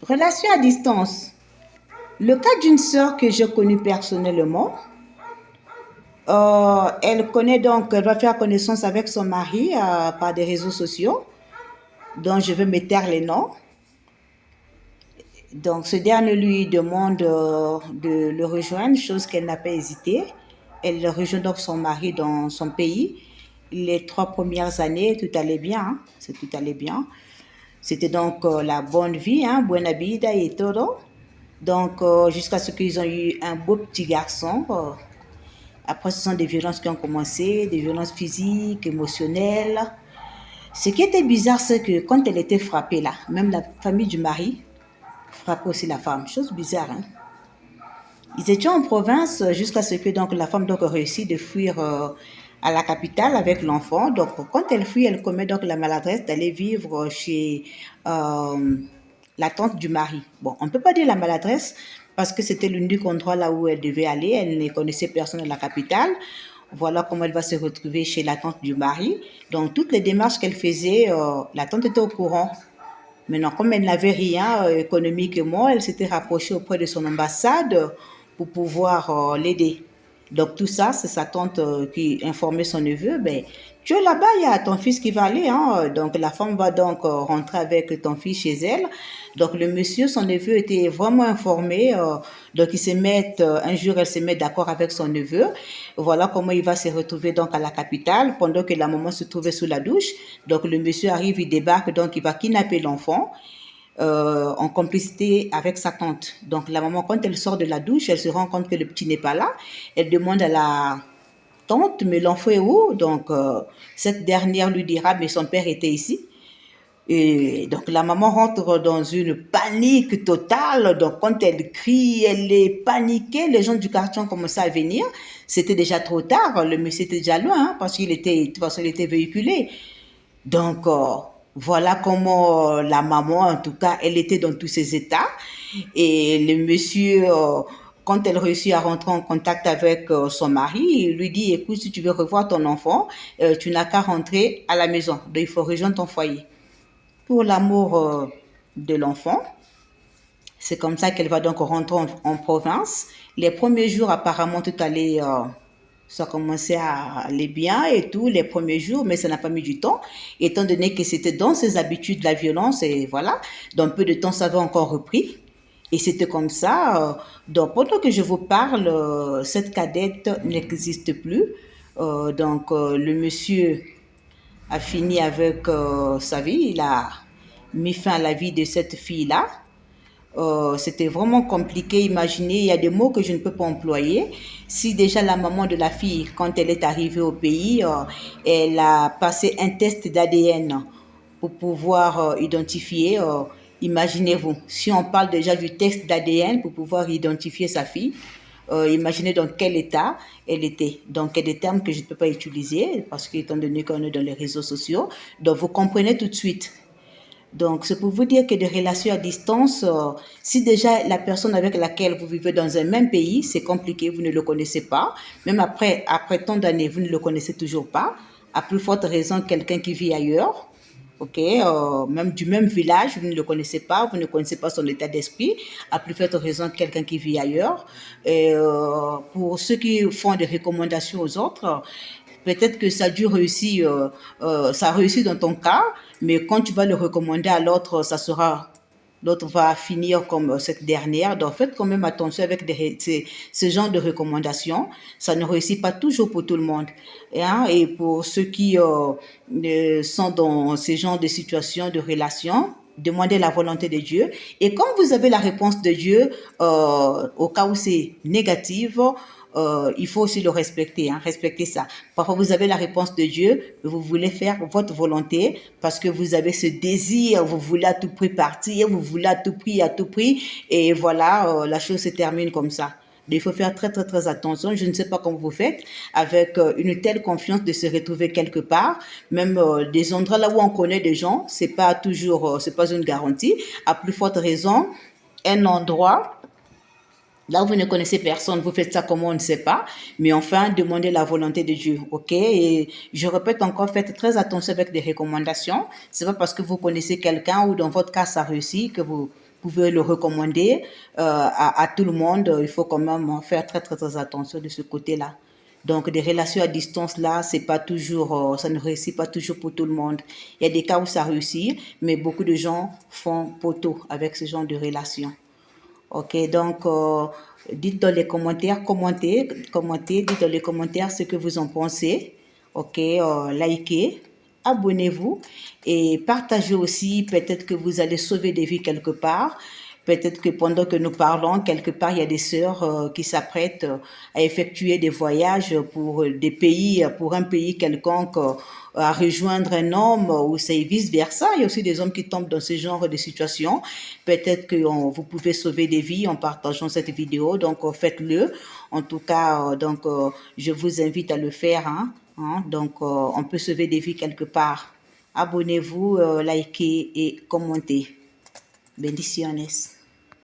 Relation à distance. Le cas d'une sœur que j'ai connue personnellement, elle va faire connaissance avec son mari par des réseaux sociaux, dont je vais me taire les noms. Donc, ce dernier lui demande de le rejoindre, chose qu'elle n'a pas hésité. Elle rejoint donc son mari dans son pays. Les 3 premières années, tout allait bien, hein, tout allait bien. C'était donc la bonne vie, hein, buena vida et todo. Donc, jusqu'à ce qu'ils ont eu un beau petit garçon. Après, ce sont des violences qui ont commencé, des violences physiques, émotionnelles. Ce qui était bizarre, c'est que quand elle était frappée, là, même la famille du mari frappait aussi la femme. Chose bizarre, hein. Ils étaient en province jusqu'à ce que donc, la femme donc, réussit de fuir à la capitale avec l'enfant. Donc, quand elle fuit, elle commet donc la maladresse d'aller vivre chez la tante du mari. Bon, on ne peut pas dire la maladresse parce que c'était l'unique endroit là où elle devait aller. Elle ne connaissait personne à la capitale. Voilà comment elle va se retrouver chez la tante du mari. Donc, toutes les démarches qu'elle faisait, la tante était au courant. Maintenant, comme elle n'avait rien économiquement, elle s'était rapprochée auprès de son ambassade pour pouvoir l'aider. Donc tout ça, c'est sa tante qui informait son neveu, ben, tu es là-bas, il y a ton fils qui va aller, hein. Donc la femme va donc rentrer avec ton fils chez elle. Donc le monsieur, son neveu était vraiment informé. Donc ils se mettent, un jour elle se met d'accord avec son neveu. Voilà comment il va se retrouver donc à la capitale pendant que la maman se trouvait sous la douche. Donc le monsieur arrive, il débarque, donc il va kidnapper l'enfant en complicité avec sa tante. Donc la maman, quand elle sort de la douche, elle se rend compte que le petit n'est pas là. Elle demande à la tante, mais l'enfant est où? Donc cette dernière lui dira, mais son père était ici. Et donc la maman rentre dans une panique totale. Donc quand elle crie, elle est paniquée. Les gens du quartier ont commencé à venir. C'était déjà trop tard. Le monsieur était déjà loin hein, parce qu'il était, de toute façon, il était véhiculé. Donc, voilà comment la maman, en tout cas, elle était dans tous ses états. Et le monsieur, quand elle réussit à rentrer en contact avec son mari, il lui dit, écoute, si tu veux revoir ton enfant, tu n'as qu'à rentrer à la maison. Donc, il faut rejoindre ton foyer. Pour l'amour de l'enfant, c'est comme ça qu'elle va donc rentrer en province. Les premiers jours, apparemment, tout allait ça commençait à aller bien et tout les premiers jours, mais ça n'a pas mis du temps, étant donné que c'était dans ses habitudes la violence et voilà. Dans peu de temps, ça avait encore repris. Et c'était comme ça. Donc, pendant que je vous parle, cette cadette n'existe plus. Donc, le monsieur a fini avec sa vie. Il a mis fin à la vie de cette fille-là. C'était vraiment compliqué. Imaginez, il y a des mots que je ne peux pas employer. Si déjà la maman de la fille, quand elle est arrivée au pays, elle a passé un test d'ADN pour pouvoir identifier, imaginez-vous, si on parle déjà du test d'ADN pour pouvoir identifier sa fille, imaginez dans quel état elle était. Donc, il y a des termes que je ne peux pas utiliser parce qu'étant donné qu'on est dans les réseaux sociaux, donc vous comprenez tout de suite. Donc, c'est pour vous dire que des relations à distance, si déjà la personne avec laquelle vous vivez dans un même pays, c'est compliqué, vous ne le connaissez pas, même après tant d'années, vous ne le connaissez toujours pas, à plus forte raison quelqu'un qui vit ailleurs, ok, même du même village, vous ne le connaissez pas, vous ne connaissez pas son état d'esprit, à plus forte raison quelqu'un qui vit ailleurs. Et pour ceux qui font des recommandations aux autres, peut-être que ça a dû réussir, ça a réussi dans ton cas, mais quand tu vas le recommander à l'autre, l'autre va finir comme cette dernière. Donc, faites quand même attention avec ce genre de recommandations. Ça ne réussit pas toujours pour tout le monde. Hein. Et pour ceux qui sont dans ce genre de situation, de relation, demandez la volonté de Dieu. Et quand vous avez la réponse de Dieu, au cas où c'est négatif, il faut aussi le respecter, hein, respecter ça. Parfois, vous avez la réponse de Dieu, vous voulez faire votre volonté parce que vous avez ce désir, vous voulez à tout prix partir, vous voulez à tout prix, et voilà, la chose se termine comme ça. Mais il faut faire très, très, très attention. Je ne sais pas comment vous faites avec une telle confiance de se retrouver quelque part. Même des endroits là où on connaît des gens, c'est pas toujours, c'est pas une garantie. À plus forte raison, un endroit là où vous ne connaissez personne, vous faites ça comment on ne sait pas, mais enfin, demandez la volonté de Dieu, ok? Et je répète encore, faites très attention avec des recommandations. C'est pas parce que vous connaissez quelqu'un ou dans votre cas ça réussit que vous pouvez le recommander à tout le monde. Il faut quand même faire très, très, très attention de ce côté-là. Donc, des relations à distance, là, c'est pas toujours, ça ne réussit pas toujours pour tout le monde. Il y a des cas où ça réussit, mais beaucoup de gens font poteau avec ce genre de relations. Ok, donc dites dans les commentaires, dites dans les commentaires ce que vous en pensez. Ok, likez, abonnez-vous et partagez aussi. Peut-être que vous allez sauver des vies quelque part. Peut-être que pendant que nous parlons, quelque part, il y a des sœurs qui s'apprêtent à effectuer des voyages pour des pays, pour un pays quelconque, à rejoindre un homme ou c'est vice-versa. Il y a aussi des hommes qui tombent dans ce genre de situation. Peut-être que vous pouvez sauver des vies en partageant cette vidéo. Donc, faites-le. En tout cas, je vous invite à le faire. Donc, on peut sauver des vies quelque part. Abonnez-vous, likez et commentez. Bendiciones.